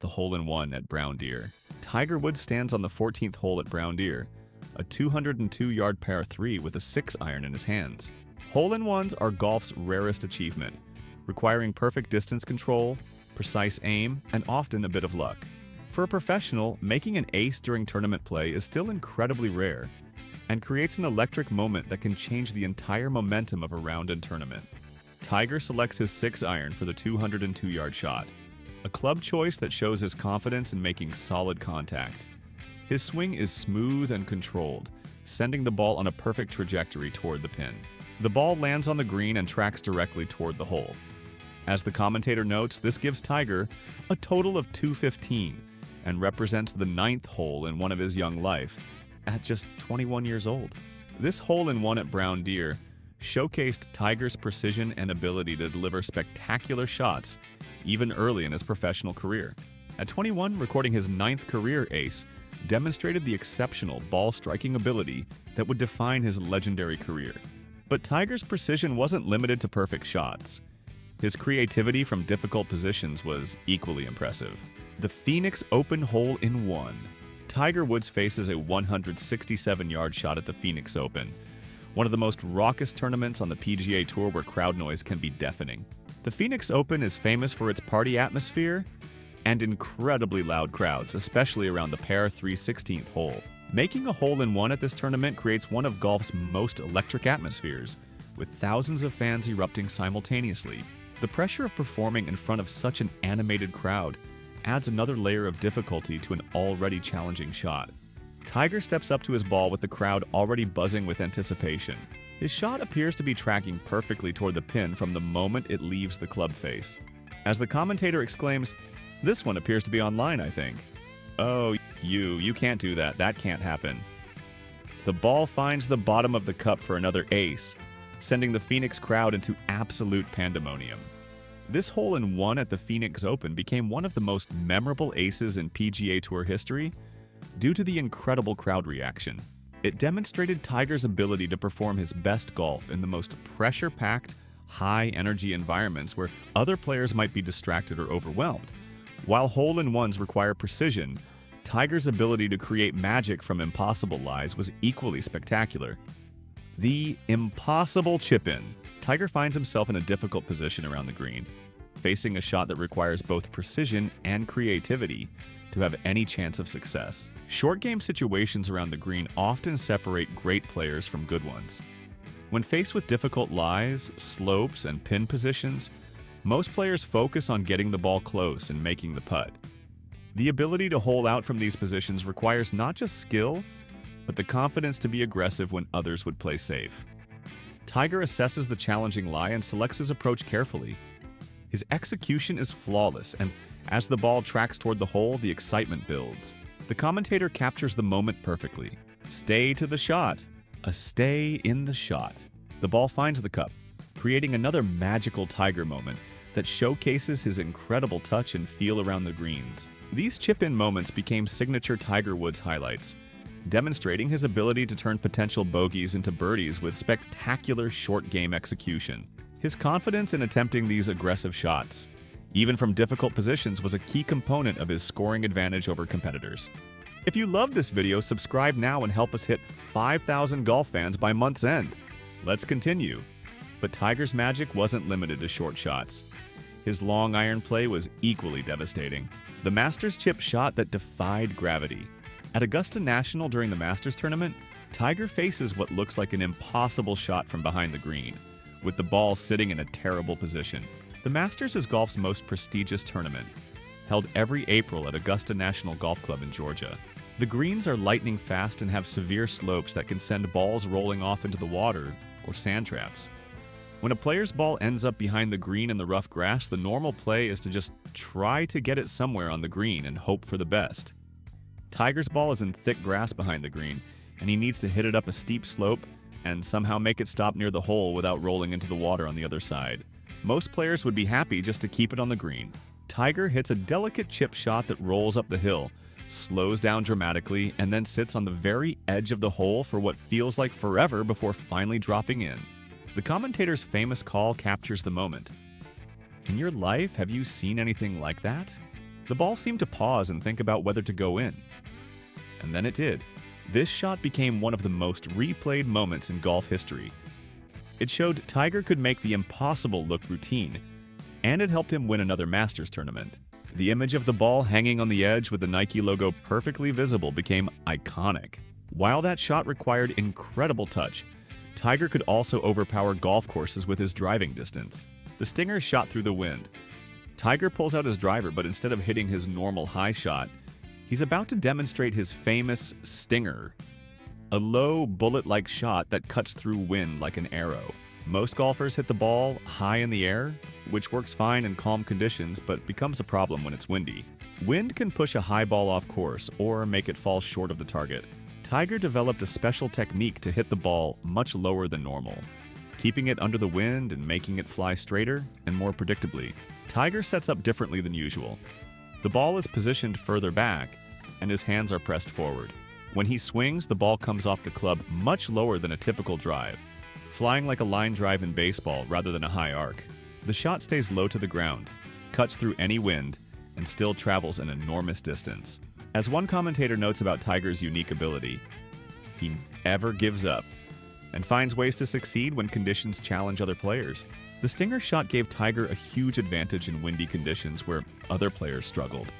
the hole-in-one at Brown Deer. Tiger Woods stands on the 14th hole at Brown Deer, a 202-yard par 3 with a 6-iron in his hands. Hole-in-ones are golf's rarest achievement, requiring perfect distance control, precise aim, and often a bit of luck. For a professional, making an ace during tournament play is still incredibly rare and creates an electric moment that can change the entire momentum of a round and tournament. Tiger selects his 6-iron for the 202-yard shot, a club choice that shows his confidence in making solid contact. His swing is smooth and controlled, sending the ball on a perfect trajectory toward the pin. The ball lands on the green and tracks directly toward the hole. As the commentator notes, this gives Tiger a total of 215 and represents the 9th hole in one of his young life at just 21 years old. This hole-in-one at Brown Deer showcased Tiger's precision and ability to deliver spectacular shots even early in his professional career. At 21, recording his 9th career ace demonstrated the exceptional ball-striking ability that would define his legendary career. But Tiger's precision wasn't limited to perfect shots. His creativity from difficult positions was equally impressive. The Phoenix Open hole-in-one. Tiger Woods faces a 167-yard shot at the Phoenix Open, one of the most raucous tournaments on the PGA Tour where crowd noise can be deafening. The Phoenix Open is famous for its party atmosphere and incredibly loud crowds, especially around the par 3 16th hole. Making a hole-in-one at this tournament creates one of golf's most electric atmospheres, with thousands of fans erupting simultaneously. The pressure of performing in front of such an animated crowd adds another layer of difficulty to an already challenging shot. Tiger steps up to his ball with the crowd already buzzing with anticipation. His shot appears to be tracking perfectly toward the pin from the moment it leaves the club face. As the commentator exclaims, "This one appears to be online, I think." "Oh, you can't do that. That can't happen." The ball finds the bottom of the cup for another ace, sending the Phoenix crowd into absolute pandemonium. This hole-in-one at the Phoenix Open became one of the most memorable aces in PGA Tour history due to the incredible crowd reaction. It demonstrated Tiger's ability to perform his best golf in the most pressure-packed, high-energy environments where other players might be distracted or overwhelmed. While hole-in-ones require precision, Tiger's ability to create magic from impossible lies was equally spectacular. The impossible chip-in. Tiger finds himself in a difficult position around the green, facing a shot that requires both precision and creativity to have any chance of success. Short game situations around the green often separate great players from good ones. When faced with difficult lies, slopes, and pin positions, most players focus on getting the ball close and making the putt. The ability to hole out from these positions requires not just skill, but the confidence to be aggressive when others would play safe. Tiger assesses the challenging lie and selects his approach carefully. His execution is flawless, and as the ball tracks toward the hole, the excitement builds. The commentator captures the moment perfectly. Stay to the shot. A stay in the shot. The ball finds the cup, creating another magical Tiger moment that showcases his incredible touch and feel around the greens. These chip-in moments became signature Tiger Woods highlights, demonstrating his ability to turn potential bogeys into birdies with spectacular short-game execution. His confidence in attempting these aggressive shots, even from difficult positions, was a key component of his scoring advantage over competitors. If you loved this video, subscribe now and help us hit 5,000 golf fans by month's end. Let's continue. But Tiger's magic wasn't limited to short shots. His long iron play was equally devastating. The Masters chip shot that defied gravity. At Augusta National during the Masters tournament, Tiger faces what looks like an impossible shot from behind the green, with the ball sitting in a terrible position. The Masters is golf's most prestigious tournament, held every April at Augusta National Golf Club in Georgia. The greens are lightning fast and have severe slopes that can send balls rolling off into the water or sand traps. When a player's ball ends up behind the green in the rough grass, the normal play is to just try to get it somewhere on the green and hope for the best. Tiger's ball is in thick grass behind the green, and he needs to hit it up a steep slope and somehow make it stop near the hole without rolling into the water on the other side. Most players would be happy just to keep it on the green. Tiger hits a delicate chip shot that rolls up the hill, slows down dramatically, and then sits on the very edge of the hole for what feels like forever before finally dropping in. The commentator's famous call captures the moment. In your life, have you seen anything like that? The ball seemed to pause and think about whether to go in. And then it did. This shot became one of the most replayed moments in golf history. It showed Tiger could make the impossible look routine, and it helped him win another Masters tournament. The image of the ball hanging on the edge with the Nike logo perfectly visible became iconic. While that shot required incredible touch, Tiger could also overpower golf courses with his driving distance. The stinger shot through the wind. Tiger pulls out his driver, but instead of hitting his normal high shot, he's about to demonstrate his famous stinger, a low, bullet-like shot that cuts through wind like an arrow. Most golfers hit the ball high in the air, which works fine in calm conditions but becomes a problem when it's windy. Wind can push a high ball off course or make it fall short of the target. Tiger developed a special technique to hit the ball much lower than normal, keeping it under the wind and making it fly straighter and more predictably. Tiger sets up differently than usual. The ball is positioned further back, and his hands are pressed forward. When he swings, the ball comes off the club much lower than a typical drive, flying like a line drive in baseball rather than a high arc. The shot stays low to the ground, cuts through any wind, and still travels an enormous distance. As one commentator notes about Tiger's unique ability, he never gives up and finds ways to succeed when conditions challenge other players. The stinger shot gave Tiger a huge advantage in windy conditions where other players struggled.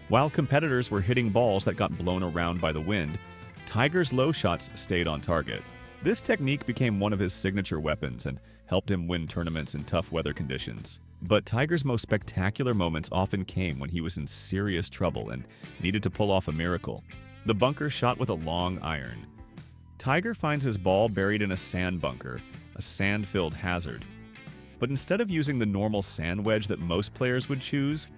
While competitors were hitting balls that got blown around by the wind, Tiger's low shots stayed on target. This technique became one of his signature weapons and helped him win tournaments in tough weather conditions. But Tiger's most spectacular moments often came when he was in serious trouble and needed to pull off a miracle. The bunker shot with a long iron. Tiger finds his ball buried in a sand bunker, a sand-filled hazard. But instead of using the normal sand wedge that most players would choose,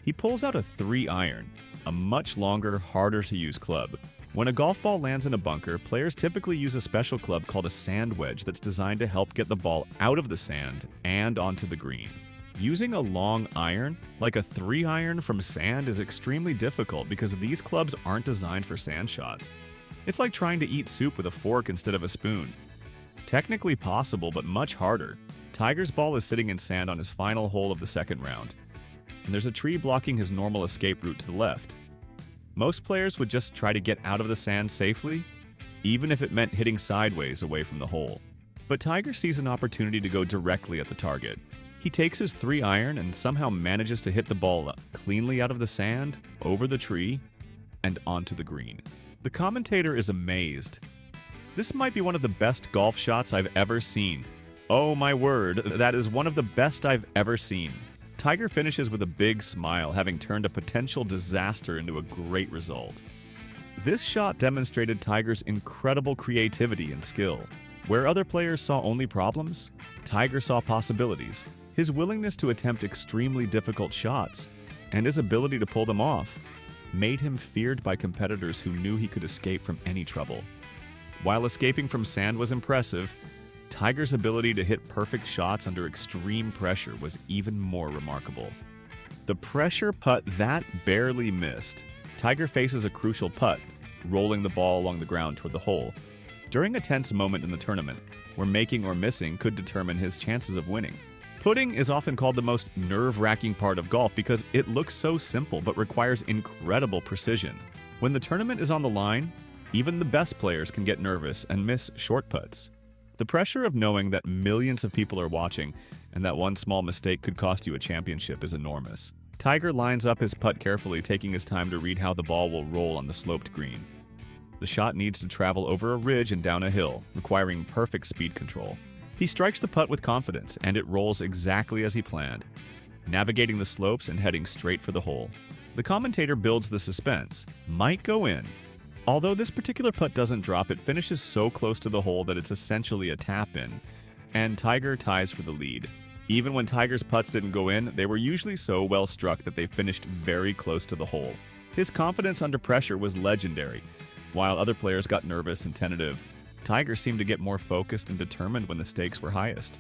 he pulls out a 3-iron, a much longer, harder-to-use club. When a golf ball lands in a bunker, players typically use a special club called a sand wedge that's designed to help get the ball out of the sand and onto the green. Using a long iron, like a 3-iron from sand, is extremely difficult because these clubs aren't designed for sand shots. It's like trying to eat soup with a fork instead of a spoon. Technically possible, but much harder. Tiger's ball is sitting in sand on his final hole of the second round, and there's a tree blocking his normal escape route to the left. Most players would just try to get out of the sand safely, even if it meant hitting sideways away from the hole. But Tiger sees an opportunity to go directly at the target. He takes his 3-iron and somehow manages to hit the ball cleanly out of the sand, over the tree, and onto the green. The commentator is amazed. This might be one of the best golf shots I've ever seen. Oh my word, that is one of the best I've ever seen. Tiger finishes with a big smile, having turned a potential disaster into a great result. This shot demonstrated Tiger's incredible creativity and skill. Where other players saw only problems, Tiger saw possibilities. His willingness to attempt extremely difficult shots, and his ability to pull them off, made him feared by competitors who knew he could escape from any trouble. While escaping from sand was impressive, Tiger's ability to hit perfect shots under extreme pressure was even more remarkable. The pressure putt that barely missed. Tiger faces a crucial putt, rolling the ball along the ground toward the hole. During a tense moment in the tournament, where making or missing could determine his chances of winning. Putting is often called the most nerve-wracking part of golf because it looks so simple but requires incredible precision. When the tournament is on the line, even the best players can get nervous and miss short putts. The pressure of knowing that millions of people are watching and that one small mistake could cost you a championship is enormous. Tiger lines up his putt carefully, taking his time to read how the ball will roll on the sloped green. The shot needs to travel over a ridge and down a hill, requiring perfect speed control. He strikes the putt with confidence, and it rolls exactly as he planned, navigating the slopes and heading straight for the hole. The commentator builds the suspense. Might go in. Although this particular putt doesn't drop, it finishes so close to the hole that it's essentially a tap-in, and Tiger ties for the lead. Even when Tiger's putts didn't go in, they were usually so well struck that they finished very close to the hole. His confidence under pressure was legendary. While other players got nervous and tentative, Tiger seemed to get more focused and determined when the stakes were highest.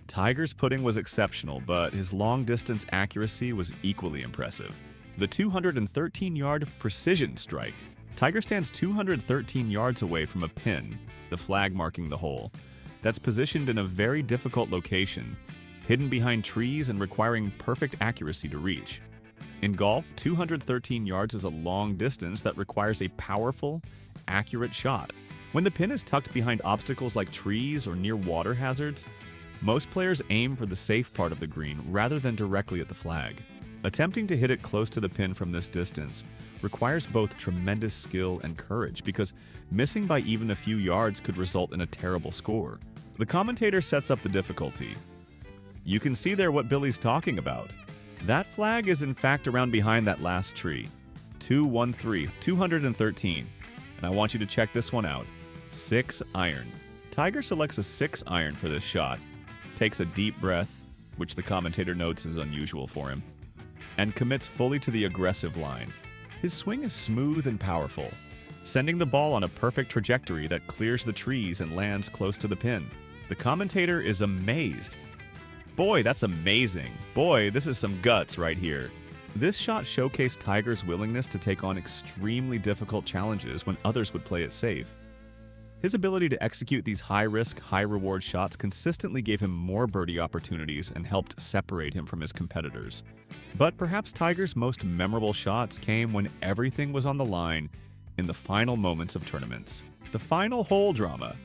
Tiger's putting was exceptional, but his long-distance accuracy was equally impressive. The 213-yard precision strike. Tiger stands 213 yards away from a pin, the flag marking the hole, that's positioned in a very difficult location, hidden behind trees and requiring perfect accuracy to reach. In golf, 213 yards is a long distance that requires a powerful, accurate shot. When the pin is tucked behind obstacles like trees or near water hazards, most players aim for the safe part of the green rather than directly at the flag. Attempting to hit it close to the pin from this distance requires both tremendous skill and courage because missing by even a few yards could result in a terrible score. The commentator sets up the difficulty. You can see there what Billy's talking about. That flag is in fact around behind that last tree. 213, and I want you to check this one out. 6 iron. Tiger selects a 6 iron for this shot, takes a deep breath, which the commentator notes is unusual for him, and commits fully to the aggressive line. His swing is smooth and powerful, sending the ball on a perfect trajectory that clears the trees and lands close to the pin. The commentator is amazed. Boy, that's amazing. Boy, this is some guts right here. This shot showcased Tiger's willingness to take on extremely difficult challenges when others would play it safe. His ability to execute these high-risk, high-reward shots consistently gave him more birdie opportunities and helped separate him from his competitors. But perhaps Tiger's most memorable shots came when everything was on the line in the final moments of tournaments. The final hole drama.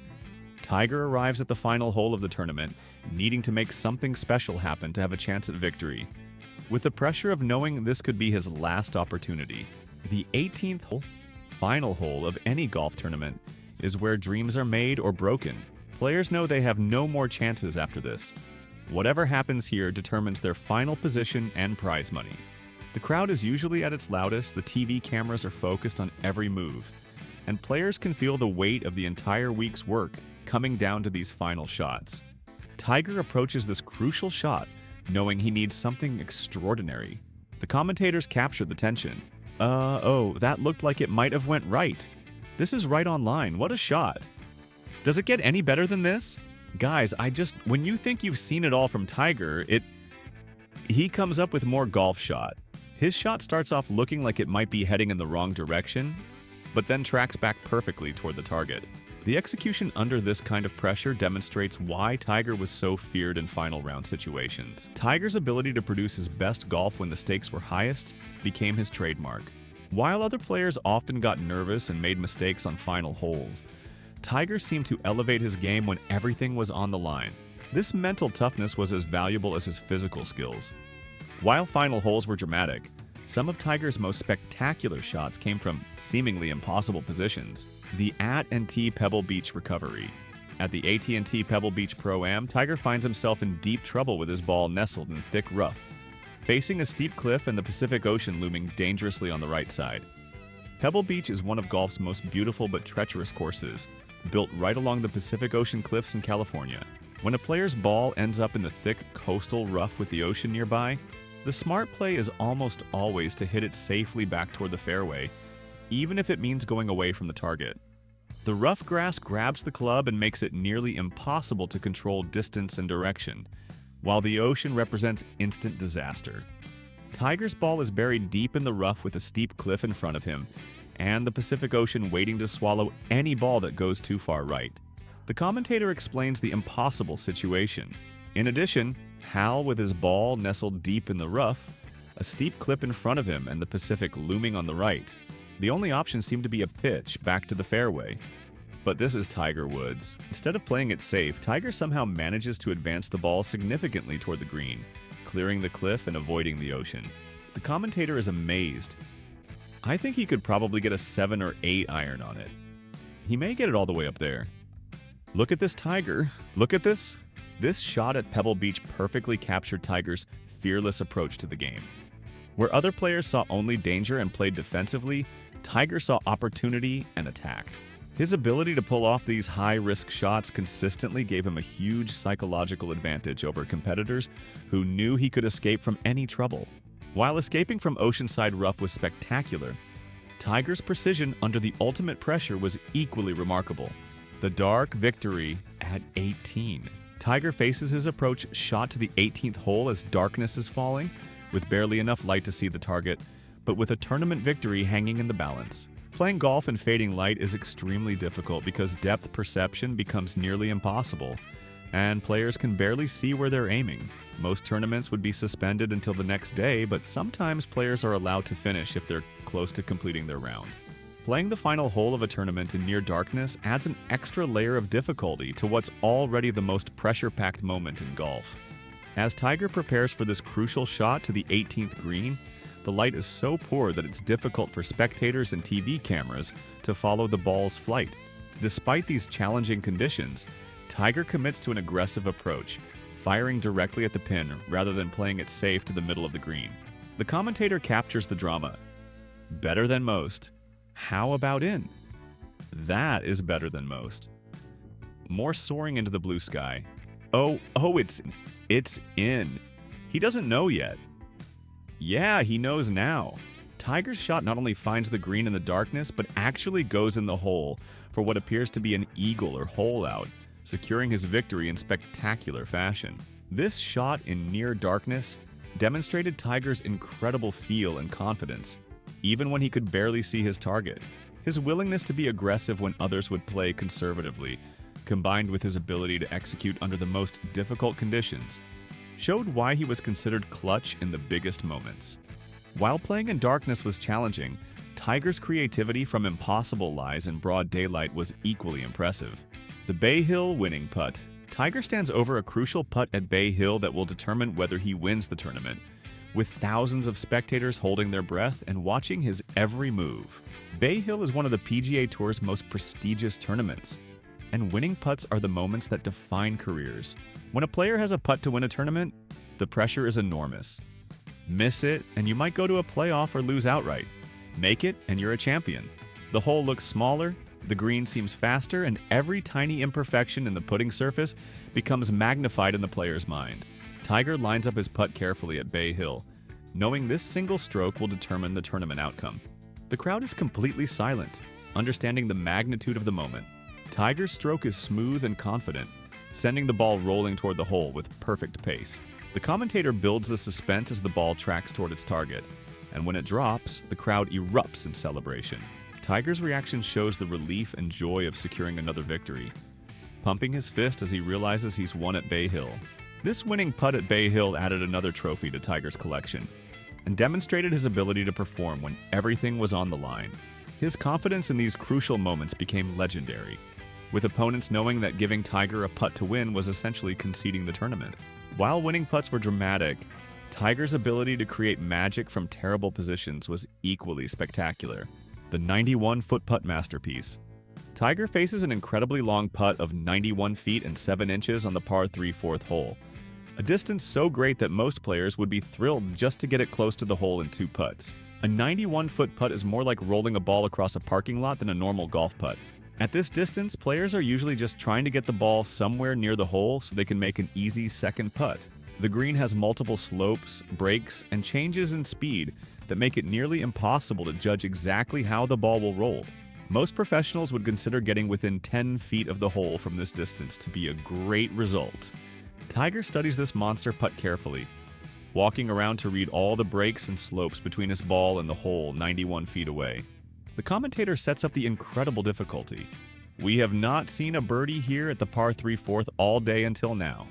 Tiger arrives at the final hole of the tournament, needing to make something special happen to have a chance at victory. With the pressure of knowing this could be his last opportunity, the 18th hole, final hole of any golf tournament, is where dreams are made or broken. Players know they have no more chances after this. Whatever happens here determines their final position and prize money. The crowd is usually at its loudest, the TV cameras are focused on every move, and players can feel the weight of the entire week's work coming down to these final shots. Tiger approaches this crucial shot knowing he needs something extraordinary. The commentators capture the tension. That looked like it might have went right. This is right on line. What a shot. Does it get any better than this? Guys, when you think you've seen it all from Tiger, he comes up with more golf shot. His shot starts off looking like it might be heading in the wrong direction, but then tracks back perfectly toward the target. The execution under this kind of pressure demonstrates why Tiger was so feared in final round situations. Tiger's ability to produce his best golf when the stakes were highest became his trademark. While other players often got nervous and made mistakes on final holes, Tiger seemed to elevate his game when everything was on the line. This mental toughness was as valuable as his physical skills. While final holes were dramatic, some of Tiger's most spectacular shots came from seemingly impossible positions. The at&T Pebble Beach recovery. At the AT&T Pebble Beach Pro-Am, Tiger finds himself in deep trouble with his ball nestled in thick rough, facing a steep cliff and the Pacific Ocean looming dangerously on the right side. Pebble Beach is one of golf's most beautiful but treacherous courses, built right along the Pacific Ocean cliffs in California. When a player's ball ends up in the thick coastal rough with the ocean nearby, the smart play is almost always to hit it safely back toward the fairway, even if it means going away from the target. The rough grass grabs the club and makes it nearly impossible to control distance and direction, while the ocean represents instant disaster. Tiger's ball is buried deep in the rough with a steep cliff in front of him, and the Pacific Ocean waiting to swallow any ball that goes too far right. The commentator explains the impossible situation. In addition, Hal, with his ball nestled deep in the rough, a steep cliff in front of him and the Pacific looming on the right. The only option seemed to be a pitch back to the fairway. But this is Tiger Woods. Instead of playing it safe, Tiger somehow manages to advance the ball significantly toward the green, clearing the cliff and avoiding the ocean. The commentator is amazed. I think he could probably get a 7 or 8 iron on it. He may get it all the way up there. Look at this Tiger. Look at this. This shot at Pebble Beach perfectly captured Tiger's fearless approach to the game. Where other players saw only danger and played defensively, Tiger saw opportunity and attacked. His ability to pull off these high-risk shots consistently gave him a huge psychological advantage over competitors who knew he could escape from any trouble. While escaping from oceanside rough was spectacular, Tiger's precision under the ultimate pressure was equally remarkable. The dark victory at 18. Tiger faces his approach shot to the 18th hole as darkness is falling, with barely enough light to see the target, but with a tournament victory hanging in the balance. Playing golf in fading light is extremely difficult because depth perception becomes nearly impossible, and players can barely see where they're aiming. Most tournaments would be suspended until the next day, but sometimes players are allowed to finish if they're close to completing their round. Playing the final hole of a tournament in near darkness adds an extra layer of difficulty to what's already the most pressure-packed moment in golf. As Tiger prepares for this crucial shot to the 18th green, the light is so poor that it's difficult for spectators and TV cameras to follow the ball's flight. Despite these challenging conditions, Tiger commits to an aggressive approach, firing directly at the pin rather than playing it safe to the middle of the green. The commentator captures the drama. Better than most. How about in? That is better than most. More soaring into the blue sky. Oh, it's in. He doesn't know yet. Yeah, he knows now. Tiger's shot not only finds the green in the darkness, but actually goes in the hole for what appears to be an eagle or hole out, securing his victory in spectacular fashion. This shot in near darkness demonstrated Tiger's incredible feel and confidence, even when he could barely see his target. His willingness to be aggressive when others would play conservatively, combined with his ability to execute under the most difficult conditions, showed why he was considered clutch in the biggest moments. While playing in darkness was challenging, Tiger's creativity from impossible lies in broad daylight was equally impressive. The Bay Hill winning putt. Tiger stands over a crucial putt at Bay Hill that will determine whether he wins the tournament, with thousands of spectators holding their breath and watching his every move. Bay Hill is one of the PGA Tour's most prestigious tournaments, and winning putts are the moments that define careers. When a player has a putt to win a tournament, the pressure is enormous. Miss it, and you might go to a playoff or lose outright. Make it, and you're a champion. The hole looks smaller, the green seems faster, and every tiny imperfection in the putting surface becomes magnified in the player's mind. Tiger lines up his putt carefully at Bay Hill, knowing this single stroke will determine the tournament outcome. The crowd is completely silent, understanding the magnitude of the moment. Tiger's stroke is smooth and confident, sending the ball rolling toward the hole with perfect pace. The commentator builds the suspense as the ball tracks toward its target, and when it drops, the crowd erupts in celebration. Tiger's reaction shows the relief and joy of securing another victory, pumping his fist as he realizes he's won at Bay Hill. This winning putt at Bay Hill added another trophy to Tiger's collection and demonstrated his ability to perform when everything was on the line. His confidence in these crucial moments became legendary, with opponents knowing that giving Tiger a putt to win was essentially conceding the tournament. While winning putts were dramatic, Tiger's ability to create magic from terrible positions was equally spectacular. The 91-foot putt masterpiece. Tiger faces an incredibly long putt of 91 feet and 7 inches on the par 3 fourth hole, a distance so great that most players would be thrilled just to get it close to the hole in 2 putts. A 91-foot putt is more like rolling a ball across a parking lot than a normal golf putt. At this distance, players are usually just trying to get the ball somewhere near the hole so they can make an easy second putt. The green has multiple slopes, breaks, and changes in speed that make it nearly impossible to judge exactly how the ball will roll. Most professionals would consider getting within 10 feet of the hole from this distance to be a great result. Tiger studies this monster putt carefully, walking around to read all the breaks and slopes between his ball and the hole 91 feet away. The commentator sets up the incredible difficulty. We have not seen a birdie here at the par 3 fourth all day until now.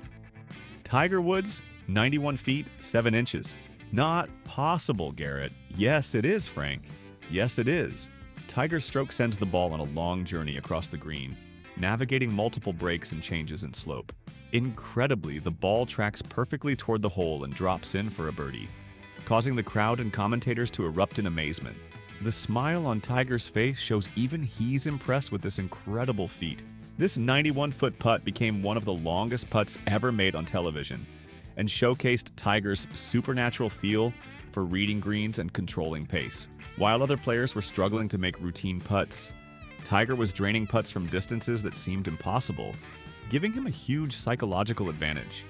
Tiger Woods, 91 feet, 7 inches. Not possible, Garrett. Yes, it is, Frank. Yes, it is. Tiger's stroke sends the ball on a long journey across the green, navigating multiple breaks and changes in slope. Incredibly, the ball tracks perfectly toward the hole and drops in for a birdie, causing the crowd and commentators to erupt in amazement. The smile on Tiger's face shows even he's impressed with this incredible feat. This 91-foot putt became one of the longest putts ever made on television, and showcased Tiger's supernatural feel for reading greens and controlling pace. While other players were struggling to make routine putts, Tiger was draining putts from distances that seemed impossible, giving him a huge psychological advantage.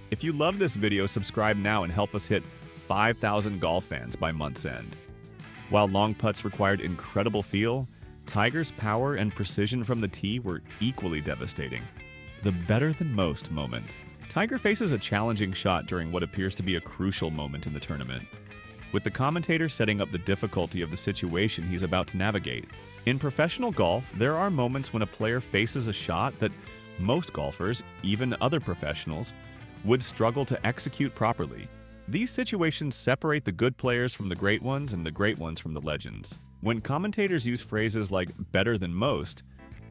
If you love this video, subscribe now and help us hit 5,000 golf fans by month's end. While long putts required incredible feel, Tiger's power and precision from the tee were equally devastating. The better than most moment. Tiger faces a challenging shot during what appears to be a crucial moment in the tournament, with the commentator setting up the difficulty of the situation he's about to navigate. In professional golf, there are moments when a player faces a shot that most golfers, even other professionals, would struggle to execute properly. These situations separate the good players from the great ones and the great ones from the legends. When commentators use phrases like "better than most,"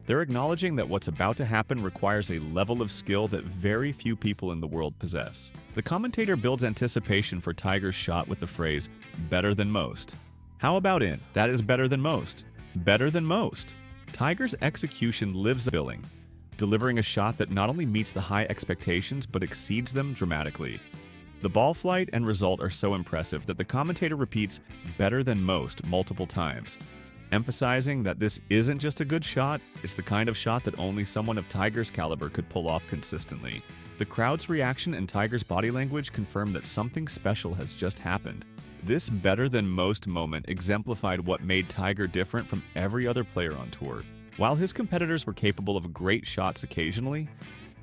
they're acknowledging that what's about to happen requires a level of skill that very few people in the world possess. The commentator builds anticipation for Tiger's shot with the phrase, "better than most." How about in "that is better than most"? Better than most. Tiger's execution lives billing, delivering a shot that not only meets the high expectations but exceeds them dramatically. The ball flight and result are so impressive that the commentator repeats "better than most" multiple times, emphasizing that this isn't just a good shot, it's the kind of shot that only someone of Tiger's caliber could pull off consistently. The crowd's reaction and Tiger's body language confirm that something special has just happened. This "better than most" moment exemplified what made Tiger different from every other player on tour. While his competitors were capable of great shots occasionally,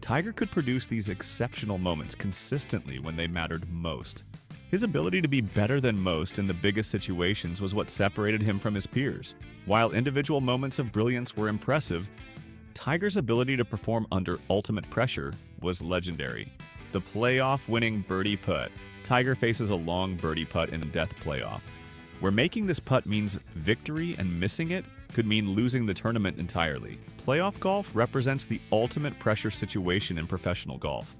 Tiger could produce these exceptional moments consistently when they mattered most. His ability to be better than most in the biggest situations was what separated him from his peers. While individual moments of brilliance were impressive, Tiger's ability to perform under ultimate pressure was legendary. The playoff-winning birdie putt. Tiger faces a long birdie putt in a death playoff, where making this putt means victory and missing it could mean losing the tournament entirely. Playoff golf represents the ultimate pressure situation in professional golf.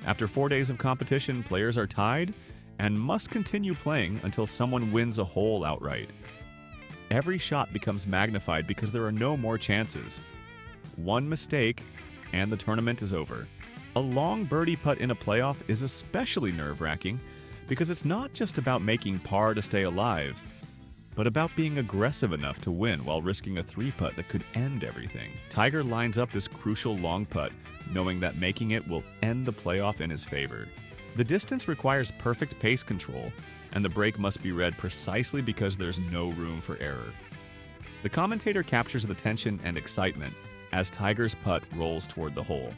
After 4 days of competition, players are tied and must continue playing until someone wins a hole outright. Every shot becomes magnified because there are no more chances. One mistake, and the tournament is over. A long birdie putt in a playoff is especially nerve-wracking because it's not just about making par to stay alive, but about being aggressive enough to win while risking a 3-putt that could end everything. Tiger lines up this crucial long putt, knowing that making it will end the playoff in his favor. The distance requires perfect pace control, and the break must be read precisely because there's no room for error. The commentator captures the tension and excitement as Tiger's putt rolls toward the hole.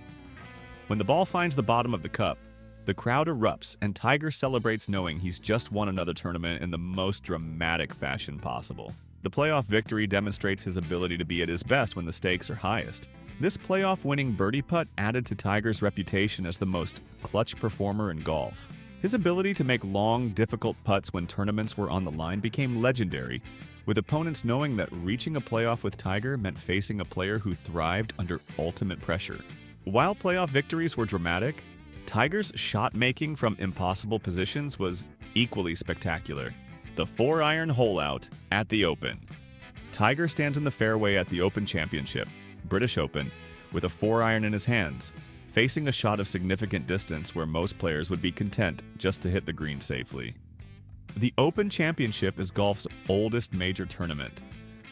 When the ball finds the bottom of the cup, the crowd erupts and Tiger celebrates knowing he's just won another tournament in the most dramatic fashion possible. The playoff victory demonstrates his ability to be at his best when the stakes are highest. This playoff-winning birdie putt added to Tiger's reputation as the most clutch performer in golf. His ability to make long, difficult putts when tournaments were on the line became legendary, with opponents knowing that reaching a playoff with Tiger meant facing a player who thrived under ultimate pressure. While playoff victories were dramatic, Tiger's shot-making from impossible positions was equally spectacular. The 4-iron hole-out at the Open. Tiger stands in the fairway at the Open Championship, British Open, with a 4-iron in his hands, facing a shot of significant distance where most players would be content just to hit the green safely. The Open Championship is golf's oldest major tournament,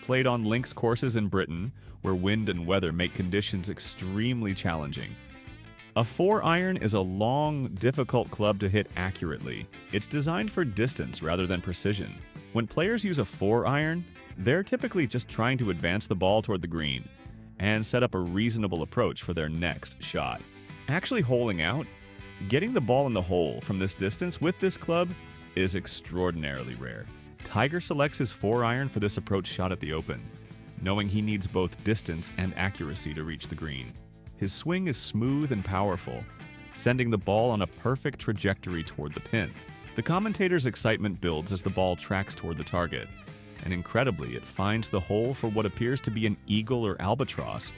played on links courses in Britain, where wind and weather make conditions extremely challenging. A 4-iron is a long, difficult club to hit accurately. It's designed for distance rather than precision. When players use a 4-iron, they're typically just trying to advance the ball toward the green and set up a reasonable approach for their next shot. Actually holing out, getting the ball in the hole from this distance with this club is extraordinarily rare. Tiger selects his 4-iron for this approach shot at the Open, knowing he needs both distance and accuracy to reach the green. His swing is smooth and powerful, sending the ball on a perfect trajectory toward the pin. The commentator's excitement builds as the ball tracks toward the target, and incredibly, it finds the hole for what appears to be an eagle or albatross,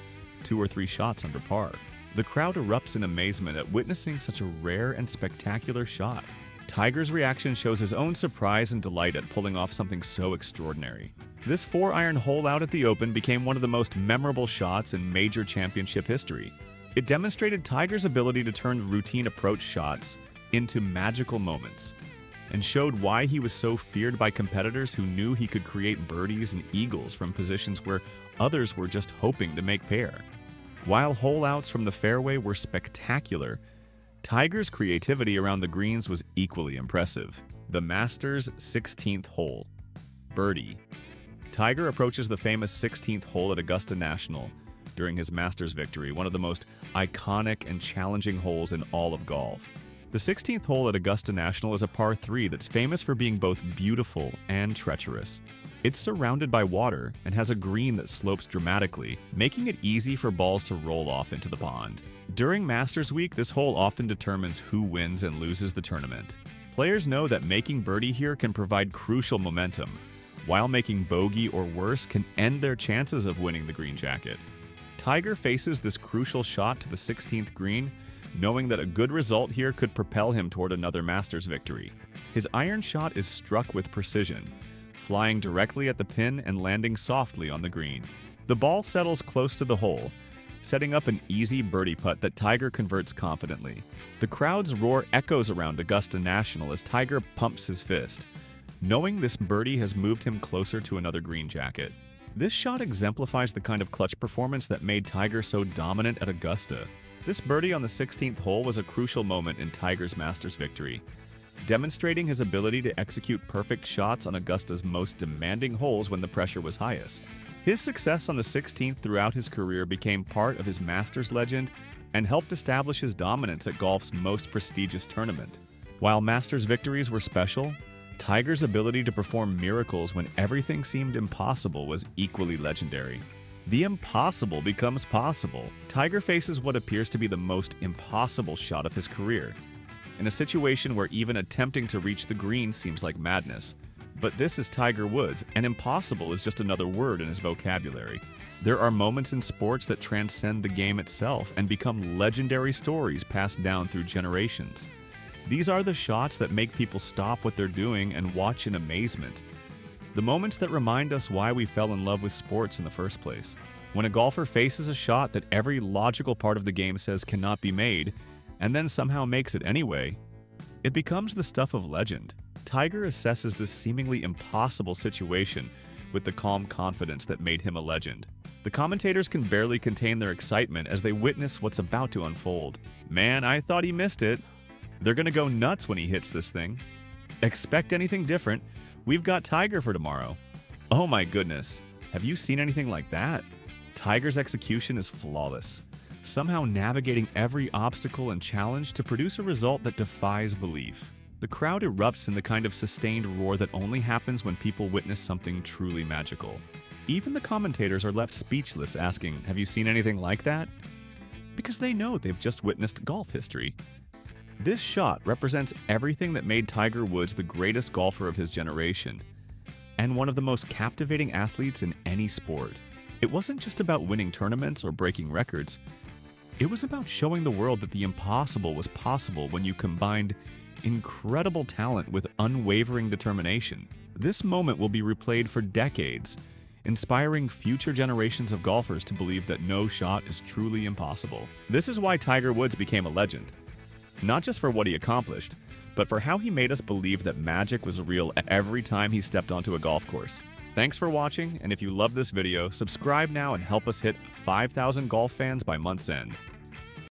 2 or 3 shots under par. The crowd erupts in amazement at witnessing such a rare and spectacular shot. Tiger's reaction shows his own surprise and delight at pulling off something so extraordinary. This 4-iron hole out at the Open became one of the most memorable shots in major championship history. It demonstrated Tiger's ability to turn routine approach shots into magical moments, and showed why he was so feared by competitors who knew he could create birdies and eagles from positions where others were just hoping to make par. While hole-outs from the fairway were spectacular, Tiger's creativity around the greens was equally impressive. The Masters' 16th hole. Birdie. Tiger approaches the famous 16th hole at Augusta National during his Masters victory, one of the most iconic and challenging holes in all of golf. The 16th hole at Augusta National is a par 3 that's famous for being both beautiful and treacherous. It's surrounded by water and has a green that slopes dramatically, making it easy for balls to roll off into the pond. During Masters Week, this hole often determines who wins and loses the tournament. Players know that making birdie here can provide crucial momentum, while making bogey or worse can end their chances of winning the green jacket. Tiger faces this crucial shot to the 16th green, knowing that a good result here could propel him toward another Masters victory. His iron shot is struck with precision, flying directly at the pin and landing softly on the green. The ball settles close to the hole, setting up an easy birdie putt that Tiger converts confidently. The crowd's roar echoes around Augusta National as Tiger pumps his fist, knowing this birdie has moved him closer to another green jacket. This shot exemplifies the kind of clutch performance that made Tiger so dominant at Augusta. This birdie on the 16th hole was a crucial moment in Tiger's Masters victory, demonstrating his ability to execute perfect shots on Augusta's most demanding holes when the pressure was highest. His success on the 16th throughout his career became part of his Masters legend and helped establish his dominance at golf's most prestigious tournament. While Masters victories were special, Tiger's ability to perform miracles when everything seemed impossible was equally legendary. The impossible becomes possible. Tiger faces what appears to be the most impossible shot of his career, in a situation where even attempting to reach the green seems like madness. But this is Tiger Woods, and impossible is just another word in his vocabulary. There are moments in sports that transcend the game itself and become legendary stories passed down through generations. These are the shots that make people stop what they're doing and watch in amazement. The moments that remind us why we fell in love with sports in the first place. When a golfer faces a shot that every logical part of the game says cannot be made, and then somehow makes it anyway, it becomes the stuff of legend. Tiger assesses this seemingly impossible situation with the calm confidence that made him a legend. The commentators can barely contain their excitement as they witness what's about to unfold. Man, I thought he missed it. They're gonna go nuts when he hits this thing. Expect anything different. We've got Tiger for tomorrow. Oh my goodness, have you seen anything like that? Tiger's execution is flawless, somehow navigating every obstacle and challenge to produce a result that defies belief. The crowd erupts in the kind of sustained roar that only happens when people witness something truly magical. Even the commentators are left speechless, asking, "Have you seen anything like that?" Because they know they've just witnessed golf history. This shot represents everything that made Tiger Woods the greatest golfer of his generation, and one of the most captivating athletes in any sport. It wasn't just about winning tournaments or breaking records. It was about showing the world that the impossible was possible when you combined incredible talent with unwavering determination. This moment will be replayed for decades, inspiring future generations of golfers to believe that no shot is truly impossible. This is why Tiger Woods became a legend. Not just for what he accomplished, but for how he made us believe that magic was real every time he stepped onto a golf course. Thanks for watching, and if you love this video, subscribe now and help us hit 5,000 golf fans by month's end.